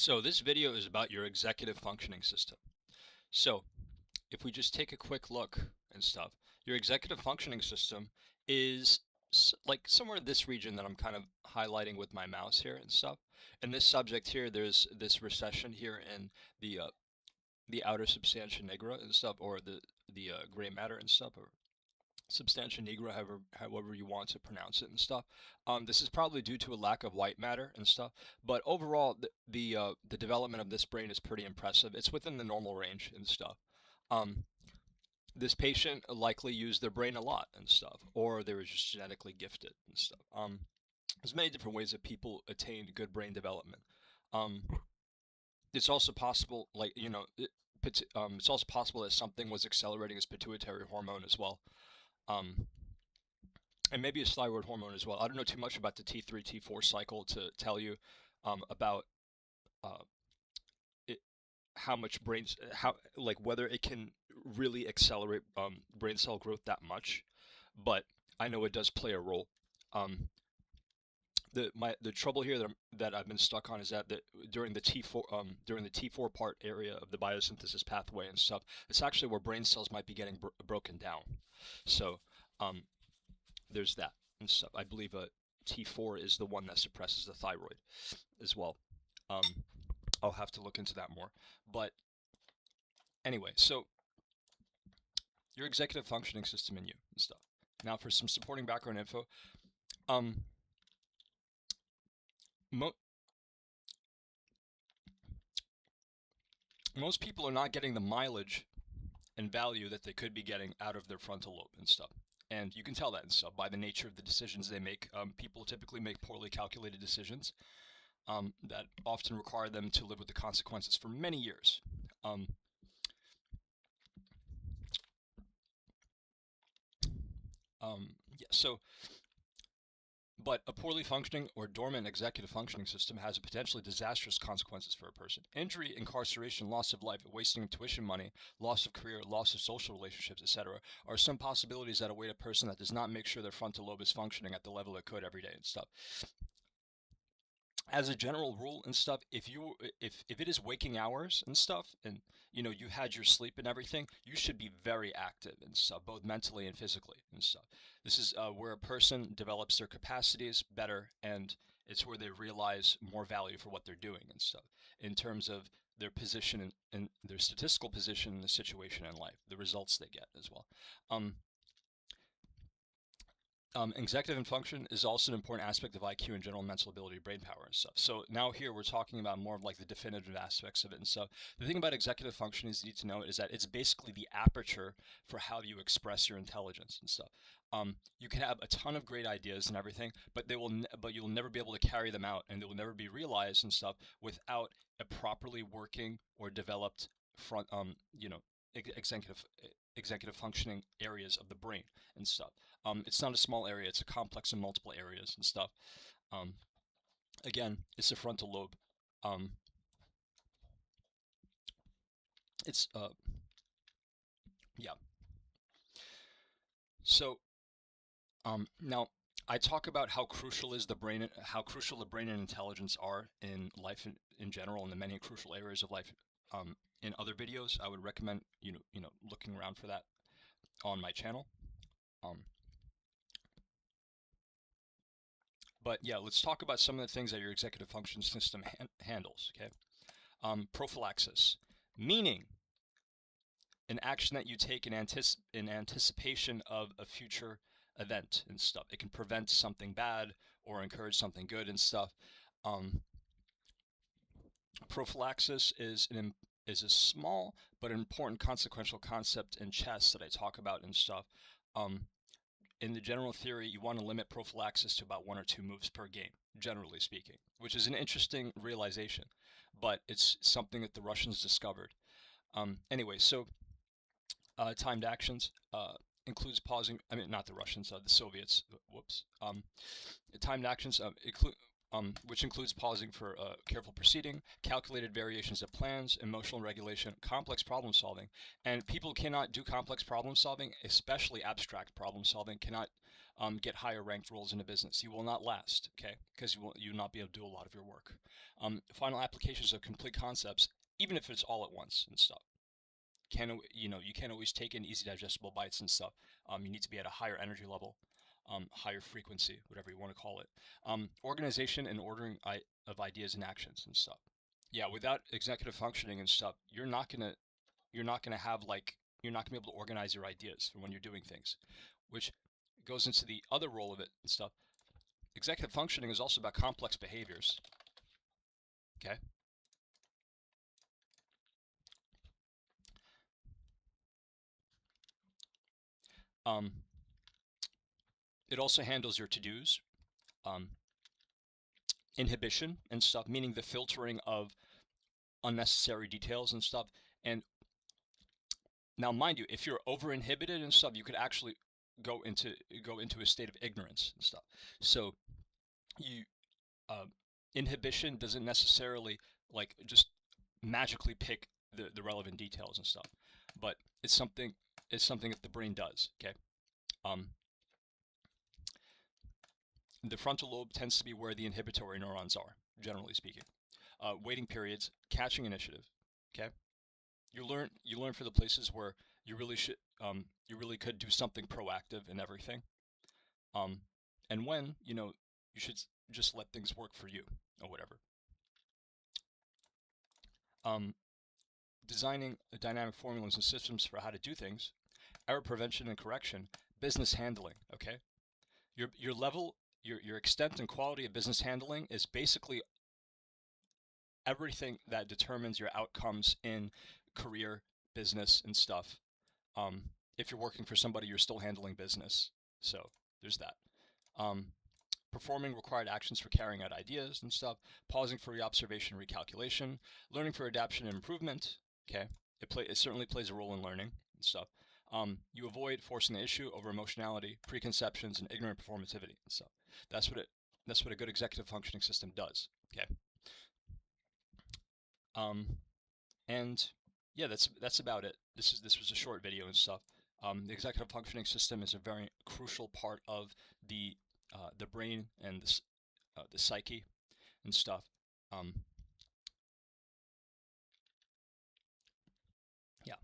So this video is about your executive functioning system. So if we just take a quick look and stuff, your executive functioning system is like somewhere in this region that I'm kind of highlighting with my mouse here and stuff. In this subject here, there's this recession here in the outer substantia nigra and stuff, or the gray matter and stuff, or substantia nigra, however you want to pronounce it and stuff. This is probably due to a lack of white matter and stuff, but overall, the development of this brain is pretty impressive. It's within the normal range and stuff. Um, this patient likely used their brain a lot and stuff, or they were just genetically gifted and stuff. There's many different ways that people attain good brain development. Um, it's also possible, like it's also possible that something was accelerating his pituitary hormone as well. Um, and maybe it's thyroid hormone as well. I don't know too much about the T3, T4 cycle to tell you about uh, it, how much how like whether it can really accelerate brain cell growth that much, but I know it does play a role. Um, the trouble here that I've been stuck on is that during the T4 part area of the biosynthesis pathway and stuff, it's actually where brain cells might be getting broken down. So um, there's that and stuff. I believe T4 is the one that suppresses the thyroid as well. Um, I'll have to look into that more. But anyway, so your executive functioning system in you and stuff. Now for some supporting background info. Mo most people are not getting the mileage and value that they could be getting out of their frontal lobe and stuff. And you can tell that and stuff by the nature of the decisions they make. People typically make poorly calculated decisions that often require them to live with the consequences for many years. Yeah, so but a poorly functioning or dormant executive functioning system has a potentially disastrous consequences for a person. Injury, incarceration, loss of life, wasting of tuition money, loss of career, loss of social relationships, etc. are some possibilities that await a person that does not make sure their frontal lobe is functioning at the level it could every day and stuff. As a general rule and stuff, if it is waking hours and stuff, and you had your sleep and everything, you should be very active and stuff, both mentally and physically and stuff. This is where a person develops their capacities better, and it's where they realize more value for what they're doing and stuff in terms of their position and their statistical position in the situation in life, the results they get as well. Executive function is also an important aspect of IQ and general mental ability, brain power and stuff. So now here we're talking about more of like the definitive aspects of it and stuff. The thing about executive function is you need to know is that it's basically the aperture for how you express your intelligence and stuff. You can have a ton of great ideas and everything, but but you'll never be able to carry them out, and they will never be realized and stuff without a properly working or developed front, executive executive functioning areas of the brain and stuff. It's not a small area; it's a complex of multiple areas and stuff. Um, Again, it's the frontal lobe. It's yeah. So now I talk about how crucial is the brain, how crucial the brain and intelligence are in life in general, and the many crucial areas of life. In other videos, I would recommend looking around for that on my channel. But yeah, let's talk about some of the things that your executive function system handles. Okay, prophylaxis, meaning an action that you take in anticipation of a future event and stuff. It can prevent something bad or encourage something good and stuff. Prophylaxis is a small but important consequential concept in chess that I talk about and stuff. In the general theory, you want to limit prophylaxis to about 1 or 2 moves per game, generally speaking, which is an interesting realization, but it's something that the Russians discovered. Anyway, so timed actions includes pausing. I mean, not the Russians, the Soviets. Whoops. Timed actions which includes pausing for careful proceeding, calculated variations of plans, emotional regulation, complex problem solving. And people cannot do complex problem solving, especially abstract problem solving, cannot get higher ranked roles in a business. You will not last, okay? Because you will not be able to do a lot of your work. Final applications of complete concepts, even if it's all at once and stuff. You can't always take in easy digestible bites and stuff. You need to be at a higher energy level, higher frequency, whatever you want to call it. Organization and ordering of ideas and actions and stuff. Yeah, without executive functioning and stuff, you're not gonna have you're not gonna be able to organize your ideas for when you're doing things, which goes into the other role of it and stuff. Executive functioning is also about complex behaviors. Okay. It also handles your to-dos, inhibition and stuff, meaning the filtering of unnecessary details and stuff. And now, mind you, if you're over-inhibited and stuff, you could actually go into a state of ignorance and stuff. So, you inhibition doesn't necessarily like just magically pick the relevant details and stuff, but it's something that the brain does. Okay. The frontal lobe tends to be where the inhibitory neurons are, generally speaking. Waiting periods, catching initiative. Okay, you learn for the places where you really could do something proactive in everything. And when you should just let things work for you or whatever. Designing dynamic formulas and systems for how to do things, error prevention and correction, business handling. Okay, your level, your extent and quality of business handling is basically everything that determines your outcomes in career, business, and stuff. If you're working for somebody, you're still handling business. So there's that. Performing required actions for carrying out ideas and stuff. Pausing for reobservation and recalculation. Learning for adaptation and improvement. Okay, it certainly plays a role in learning and stuff. You avoid forcing the issue over emotionality, preconceptions, and ignorant performativity and stuff. That's what a good executive functioning system does. Okay. And yeah, that's about it. This was a short video and stuff. The executive functioning system is a very crucial part of the brain and the psyche and stuff.